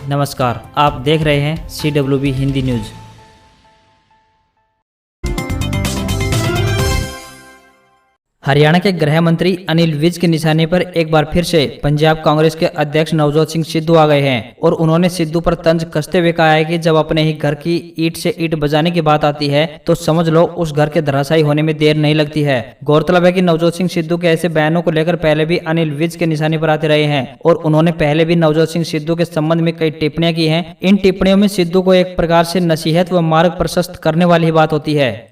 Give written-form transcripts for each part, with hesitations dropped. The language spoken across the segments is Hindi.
नमस्कार, आप देख रहे हैं CWB हिंदी न्यूज। हरियाणा के गृह मंत्री अनिल विज के निशाने पर एक बार फिर से पंजाब कांग्रेस के अध्यक्ष नवजोत सिंह सिद्धू आ गए हैं और उन्होंने सिद्धू पर तंज कसते हुए कहा है कि जब अपने ही घर की ईंट से ईंट बजाने की बात आती है तो समझ लो उस घर के धराशायी होने में देर नहीं लगती है। गौरतलब है कि नवजोत सिंह सिद्धू के ऐसे बयानों को लेकर पहले भी अनिल विज के निशाने पर आते रहे हैं और उन्होंने पहले भी नवजोत सिंह सिद्धू के संबंध में कई टिप्पणियां की हैं। इन टिप्पणियों में सिद्धू को एक प्रकार से नसीहत व मार्ग प्रशस्त करने वाली ही बात होती है।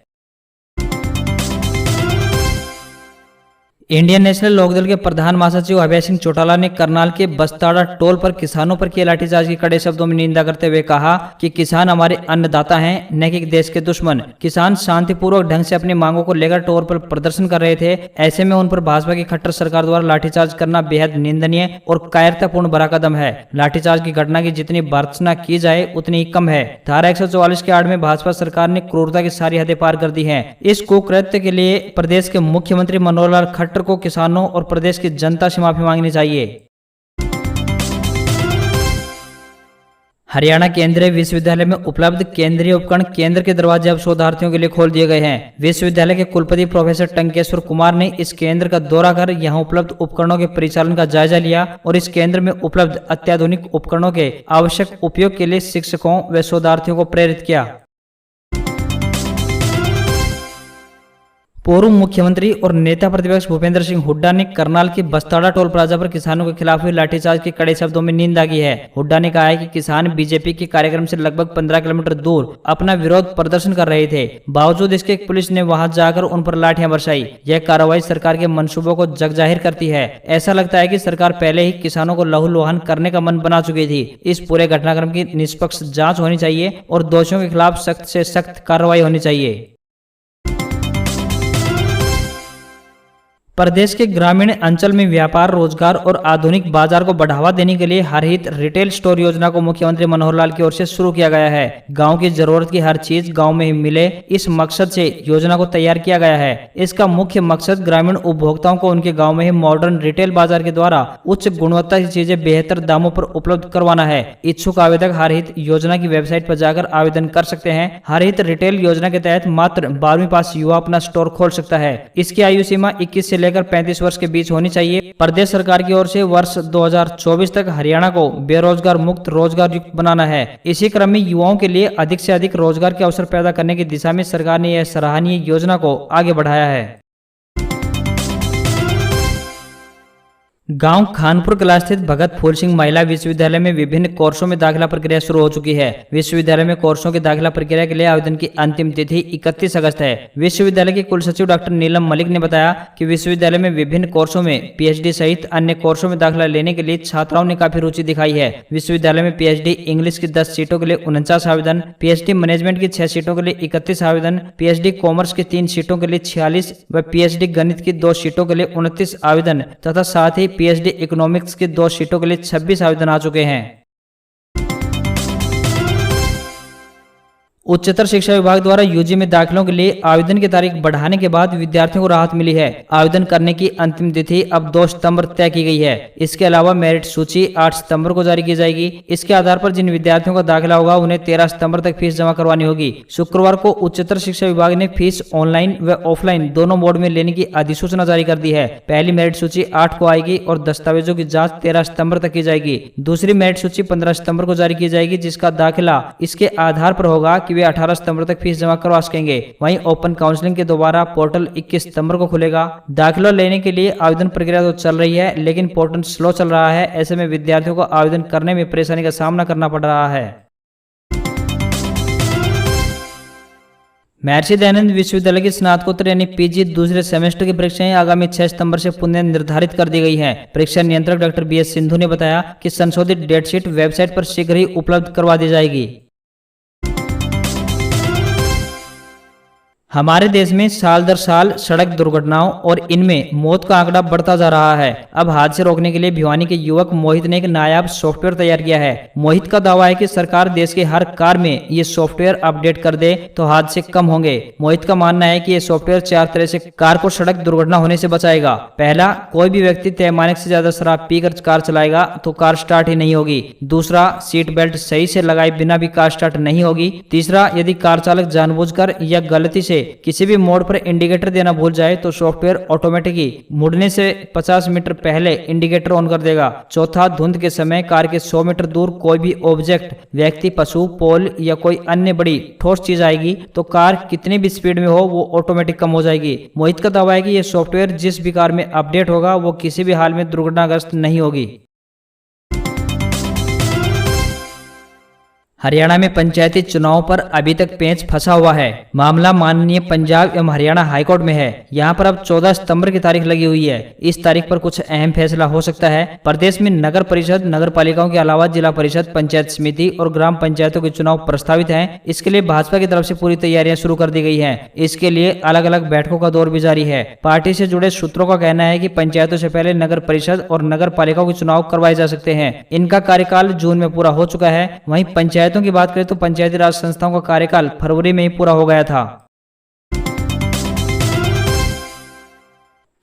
इंडियन नेशनल लोकदल के प्रधान महासचिव अभय सिंह चौटाला ने करनाल के बस्ताड़ा टोल पर किसानों पर किए लाठीचार्ज की कड़े शब्दों में निंदा करते हुए कहा कि किसान हमारे अन्नदाता हैं, न कि देश के दुश्मन। किसान शांतिपूर्वक ढंग से अपनी मांगों को लेकर टोल पर प्रदर्शन कर रहे थे। ऐसे में उन पर भाजपा की खट्टर सरकार द्वारा लाठीचार्ज करना बेहद निंदनीय और कायरतापूर्ण भरा कदम है। लाठीचार्ज की घटना की जितनी भर्त्सना की जाए उतनी ही कम है। धारा 144 की आड़ में भाजपा सरकार ने क्रूरता की सारी हदें पार कर दी है। इस कुकृत्य के लिए प्रदेश के मुख्यमंत्री मनोहर लाल खट्टर को किसानों और प्रदेश की जनता से माफी मांगनी चाहिए। हरियाणा केंद्रीय विश्वविद्यालय में उपलब्ध केंद्रीय उपकरण केंद्र के दरवाजे अब शोधार्थियों के लिए खोल दिए गए हैं। विश्वविद्यालय के कुलपति प्रोफेसर टंकेश्वर कुमार ने इस केंद्र का दौरा कर यहां उपलब्ध उपकरणों के परिचालन का जायजा लिया और इस केंद्र में उपलब्ध अत्याधुनिक उपकरणों के आवश्यक उपयोग के लिए शिक्षकों व शोधार्थियों को प्रेरित किया। पूर्व मुख्यमंत्री और नेता प्रतिपक्ष भूपेंद्र सिंह हुड्डा ने करनाल के बस्ताड़ा टोल प्लाजा पर किसानों के खिलाफ हुई लाठीचार्ज के कड़े शब्दों में निंदा की है। हुड्डा ने कहा है कि किसान बीजेपी के कार्यक्रम से लगभग 15 किलोमीटर दूर अपना विरोध प्रदर्शन कर रहे थे, बावजूद इसके पुलिस ने वहां जाकर उन पर लाठियां बरसाई। यह कार्रवाई सरकार के मंसूबों को जगजाहिर करती है। ऐसा लगता है कि सरकार पहले ही किसानों को लहूलुहान करने का मन बना चुकी थी। इस पूरे घटनाक्रम की निष्पक्ष जाँच होनी चाहिए और दोषियों के खिलाफ सख्त से सख्त कार्रवाई होनी चाहिए। प्रदेश के ग्रामीण अंचल में व्यापार, रोजगार और आधुनिक बाजार को बढ़ावा देने के लिए हर हित रिटेल स्टोर योजना को मुख्यमंत्री मनोहर लाल की ओर से शुरू किया गया है। गांव की जरूरत की हर चीज गांव में ही मिले, इस मकसद से योजना को तैयार किया गया है। इसका मुख्य मकसद ग्रामीण उपभोक्ताओं को उनके गाँव में ही मॉडर्न रिटेल बाजार के द्वारा उच्च गुणवत्ता की चीजें बेहतर दामों पर उपलब्ध करवाना है। इच्छुक आवेदक हर हित योजना की वेबसाइट पर जाकर आवेदन कर सकते हैं। हर हित रिटेल योजना के तहत मात्र 12वीं पास युवा अपना स्टोर खोल सकता है। इसकी आयु सीमा 21 से लेकर 35 वर्ष के बीच होनी चाहिए। प्रदेश सरकार की ओर से वर्ष 2024 तक हरियाणा को बेरोजगार मुक्त रोजगार युक्त बनाना है। इसी क्रम में युवाओं के लिए अधिक से अधिक रोजगार के अवसर पैदा करने की दिशा में सरकार ने यह सराहनीय योजना को आगे बढ़ाया है। गांव खानपुर कला स्थित भगत फूल सिंह महिला विश्वविद्यालय में विभिन्न कोर्सों में दाखिला प्रक्रिया शुरू हो चुकी है। विश्वविद्यालय में कोर्सों की दाखिला प्रक्रिया के लिए आवेदन की अंतिम तिथि 31 अगस्त है। विश्वविद्यालय के कुलसचिव डॉक्टर नीलम मलिक ने बताया कि विश्वविद्यालय में विभिन्न कोर्सों में PhD सहित अन्य कोर्सों में दाखिला लेने के लिए छात्राओं ने काफी रुचि दिखाई है। विश्वविद्यालय में PhD इंग्लिश की 10 सीटों के लिए 49 आवेदन, PhD मैनेजमेंट की 6 सीटों के लिए 31 आवेदन, PhD कॉमर्स की 3 सीटों के लिए 46 व PhD गणित की 2 सीटों के लिए 29 आवेदन तथा साथ ही PhD इकोनॉमिक्स की 2 सीटों के लिए 26 आवेदन आ चुके हैं। उच्चतर शिक्षा विभाग द्वारा यूजी में दाखिलों के लिए आवेदन की तारीख बढ़ाने के बाद विद्यार्थियों को राहत मिली है। आवेदन करने की अंतिम तिथि अब 2 सितंबर तय की गई है। इसके अलावा मेरिट सूची 8 सितंबर को जारी की जाएगी। इसके आधार पर जिन विद्यार्थियों का दाखिला होगा उन्हें 13 सितंबर तक फीस जमा करवानी होगी। शुक्रवार को उच्चतर शिक्षा विभाग ने फीस ऑनलाइन व ऑफलाइन दोनों मोड में लेने की अधिसूचना जारी कर दी है। पहली मेरिट सूची 8 को आएगी और दस्तावेजों की जाँच 13 सितम्बर तक की जाएगी। दूसरी मेरिट सूची 15 सितंबर को जारी की जाएगी, जिसका दाखिला इसके आधार पर होगा कि 18 सितंबर तक फीस जमा करवा सकेंगे। वहीं ओपन काउंसलिंग के दोबारा पोर्टल 21 सितंबर को खुलेगा। दाखिला लेने के लिए आवेदन प्रक्रिया तो चल रही है, लेकिन पोर्टल स्लो चल रहा है। ऐसे में विद्यार्थियों को आवेदन करने में परेशानी का सामना करना पड़ रहा है। महर्षि दयानंद विश्वविद्यालय की स्नातकोत्तर यानी PG दूसरे सेमेस्टर की परीक्षाएं आगामी 6 सितंबर से पुनः निर्धारित कर दी गई हैं। परीक्षा नियंत्रक डॉक्टर BS सिंधु ने बताया कि संशोधित डेटशीट वेबसाइट पर शीघ्र ही उपलब्ध करवा दी जाएगी। हमारे देश में साल दर साल सड़क दुर्घटनाओं और इनमें मौत का आंकड़ा बढ़ता जा रहा है। अब हादसे रोकने के लिए भिवानी के युवक मोहित ने एक नायाब सॉफ्टवेयर तैयार किया है। मोहित का दावा है कि सरकार देश के हर कार में ये सॉफ्टवेयर अपडेट कर दे तो हादसे कम होंगे। मोहित का मानना है कि ये सॉफ्टवेयर 4 तरह से कार को सड़क दुर्घटना होने से बचाएगा। पहला, कोई भी व्यक्ति तय मानक से ज्यादा शराब पीकर कार चलाएगा तो कार स्टार्ट ही नहीं होगी। दूसरा, सीट बेल्ट सही से लगाए बिना भी कार स्टार्ट नहीं होगी। तीसरा, यदि कार चालक जानबूझकर या गलती से किसी भी मोड़ पर इंडिकेटर देना भूल जाए तो सॉफ्टवेयर ऑटोमेटिकली मुड़ने से 50 मीटर पहले इंडिकेटर ऑन कर देगा। चौथा, धुंध के समय कार के 100 मीटर दूर कोई भी ऑब्जेक्ट, व्यक्ति, पशु, पोल या कोई अन्य बड़ी ठोस चीज आएगी तो कार कितनी भी स्पीड में हो वो ऑटोमेटिक कम हो जाएगी। मोहित का दावा है कि यह सॉफ्टवेयर जिस भी कार में अपडेट होगा वो किसी भी हाल में दुर्घटनाग्रस्त नहीं होगी। हरियाणा में पंचायती चुनाव पर अभी तक पेंच फंसा हुआ है। मामला माननीय पंजाब एवं हरियाणा हाईकोर्ट में है। यहाँ पर अब 14 सितंबर की तारीख लगी हुई है। इस तारीख पर कुछ अहम फैसला हो सकता है। प्रदेश में नगर परिषद, नगर पालिकाओं के अलावा जिला परिषद, पंचायत समिति और ग्राम पंचायतों के चुनाव प्रस्तावित हैं। इसके लिए भाजपा की तरफ से पूरी तैयारियां शुरू कर दी गई है। इसके लिए अलग अलग बैठकों का दौर भी जारी है। पार्टी से जुड़े सूत्रों का कहना है कि पंचायतों से पहले नगर परिषद और नगर पालिकाओं के चुनाव करवाए जा सकते हैं। इनका कार्यकाल जून में पूरा हो चुका है। वहीं पंचायतों की बात करें तो पंचायती राज संस्थाओं का कार्यकाल फरवरी में ही पूरा हो गया था।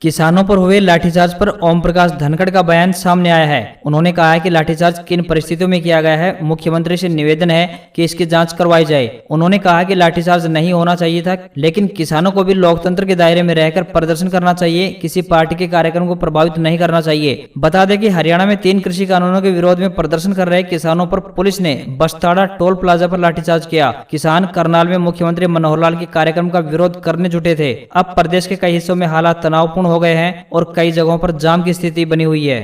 किसानों पर हुए लाठीचार्ज पर ओम प्रकाश धनखड़ का बयान सामने आया है। उन्होंने कहा है कि लाठीचार्ज किन परिस्थितियों में किया गया है, मुख्यमंत्री से निवेदन है कि इसकी जांच करवाई जाए। उन्होंने कहा कि लाठीचार्ज नहीं होना चाहिए था, लेकिन किसानों को भी लोकतंत्र के दायरे में रहकर प्रदर्शन करना चाहिए, किसी पार्टी के कार्यक्रम को प्रभावित नहीं करना चाहिए। बता दें कि हरियाणा में 3 कृषि कानूनों के विरोध में प्रदर्शन कर रहे किसानों पर पुलिस ने बस्ताड़ा टोल प्लाजा पर लाठीचार्ज किया। किसान करनाल में मुख्यमंत्री मनोहर लाल के कार्यक्रम का विरोध करने जुटे थे। अब प्रदेश के कई हिस्सों में हालात तनावपूर्ण हो गए हैं और कई जगहों पर जाम की स्थिति बनी हुई है।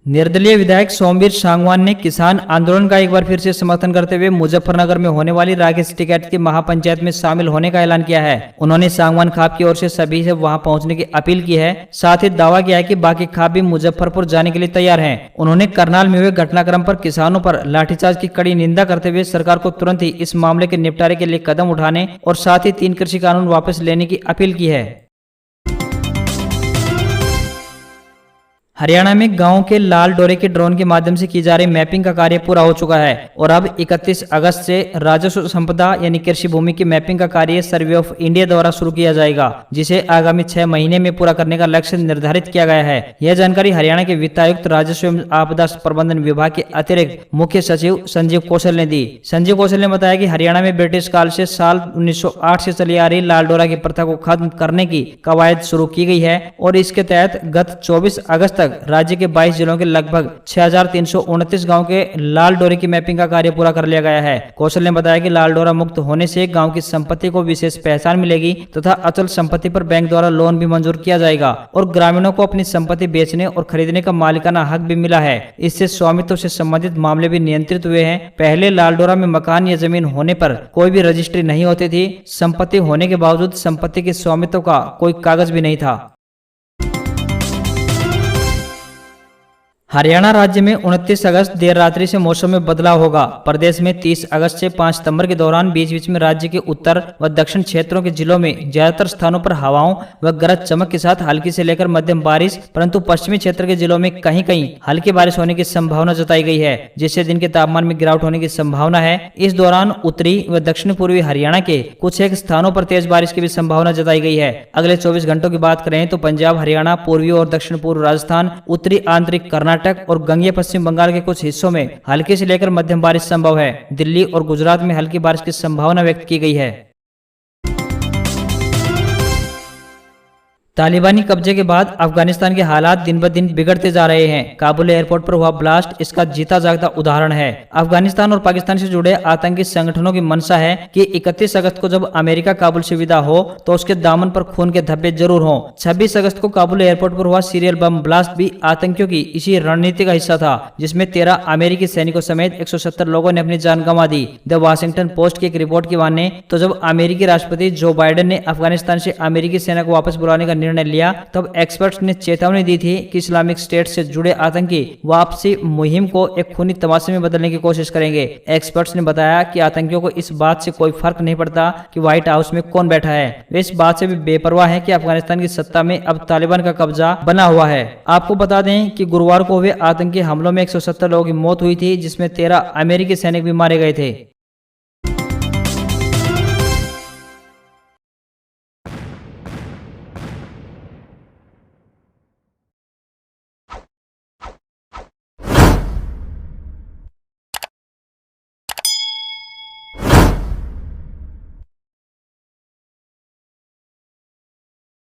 निर्दलीय विधायक सोमवीर सांगवान ने किसान आंदोलन का एक बार फिर से समर्थन करते हुए मुजफ्फरनगर में होने वाली राकेश टिकैत की महापंचायत में शामिल होने का ऐलान किया है। उन्होंने सांगवान खाप की ओर से सभी से वहां पहुंचने की अपील की है। साथ ही दावा किया है कि बाकी खाप भी मुजफ्फरपुर जाने के लिए तैयार हैं। उन्होंने करनाल में हुए घटनाक्रम पर किसानों पर लाठीचार्ज की कड़ी निंदा करते हुए सरकार को तुरंत ही इस मामले के निपटारे के लिए कदम उठाने और साथ ही 3 कृषि कानून वापस लेने की अपील की है। हरियाणा में गांव के लाल डोरे के ड्रोन के माध्यम से की जा रही मैपिंग का कार्य पूरा हो चुका है और अब 31 अगस्त से राजस्व संपदा यानी कृषि भूमि की मैपिंग का कार्य सर्वे ऑफ इंडिया द्वारा शुरू किया जाएगा, जिसे आगामी 6 महीने में पूरा करने का लक्ष्य निर्धारित किया गया है। यह जानकारी हरियाणा के वित्तायुक्त राजस्व एवं आपदा प्रबंधन विभाग के अतिरिक्त मुख्य सचिव संजीव कौशल ने दी। संजीव कौशल ने बताया कि हरियाणा में ब्रिटिश काल से साल 1908 से चली आ रही लाल डोरा की प्रथा को खत्म करने की कवायद शुरू की गई है और इसके तहत गत 24 अगस्त तक राज्य के 22 जिलों के लगभग 6,329 गांव के लाल डोरे की मैपिंग का कार्य पूरा कर लिया गया है। कौशल ने बताया कि लाल डोरा मुक्त होने से गांव की संपत्ति को विशेष पहचान मिलेगी तथा अचल संपत्ति पर बैंक द्वारा लोन भी मंजूर किया जाएगा और ग्रामीणों को अपनी संपत्ति बेचने और खरीदने का मालिकाना हक भी मिला है। इससे स्वामित्व से संबंधित मामले भी नियंत्रित हुए हैं। पहले लाल डोरा में मकान या जमीन होने पर कोई भी रजिस्ट्री नहीं होती थी। संपत्ति होने के बावजूद संपत्ति के स्वामित्व का कोई कागज भी नहीं था। हरियाणा राज्य में 29 अगस्त देर रात्रि से मौसम में बदलाव होगा। प्रदेश में 30 अगस्त से 5 सितंबर के दौरान बीच बीच में राज्य के उत्तर व दक्षिण क्षेत्रों के जिलों में ज्यादातर स्थानों पर हवाओं व गरज चमक के साथ हल्की से लेकर मध्यम बारिश, परंतु पश्चिमी क्षेत्र के जिलों में कहीं कहीं हल्की बारिश होने की संभावना जताई गई है, जिससे दिन के तापमान में गिरावट होने की संभावना है। इस दौरान उत्तरी व दक्षिण पूर्वी हरियाणा के कुछ एक स्थानों पर तेज बारिश की भी संभावना जताई गई है। अगले 24 घंटों की बात करें तो पंजाब, हरियाणा, पूर्वी और दक्षिण पूर्व राजस्थान, उत्तरी आंतरिक कर्नाटक और गंगेय पश्चिम बंगाल के कुछ हिस्सों में हल्की से लेकर मध्यम बारिश संभव है। दिल्ली और गुजरात में हल्की बारिश की संभावना व्यक्त की गई है। तालिबानी कब्जे के बाद अफगानिस्तान के हालात दिन ब दिन बिगड़ते जा रहे हैं। काबुल एयरपोर्ट पर हुआ ब्लास्ट इसका जीता जागता उदाहरण है। अफगानिस्तान और पाकिस्तान से जुड़े आतंकी संगठनों की मंशा है कि 31 अगस्त को जब अमेरिका काबुल से विदा हो तो उसके दामन पर खून के धब्बे जरूर हों। 26 अगस्त को काबुल एयरपोर्ट पर हुआ सीरियल बम ब्लास्ट भी आतंकियों की इसी रणनीति का हिस्सा था, जिसमें 13 अमेरिकी सैनिकों समेत 170 लोगों ने अपनी जान गंवा दी। द वाशिंगटन पोस्ट की एक रिपोर्ट की माने तो जब अमेरिकी राष्ट्रपति जो बाइडेन ने अफगानिस्तान से अमेरिकी सेना को वापस बुलाने का निर्णय लिया, तब एक्सपर्ट्स ने चेतावनी दी थी कि इस्लामिक स्टेट से जुड़े आतंकी वापसी मुहिम को एक खूनी तमाशे में बदलने की कोशिश करेंगे। एक्सपर्ट्स ने बताया कि आतंकियों को इस बात से कोई फर्क नहीं पड़ता कि व्हाइट हाउस में कौन बैठा है, वे इस बात से भी बेपरवाह है कि अफगानिस्तान की सत्ता में अब तालिबान का कब्जा बना हुआ है। आपको बता दें कि गुरुवार को हुए आतंकी हमलों में 170 लोगों की मौत हुई थी, जिसमें 13 अमेरिकी सैनिक भी मारे गए थे।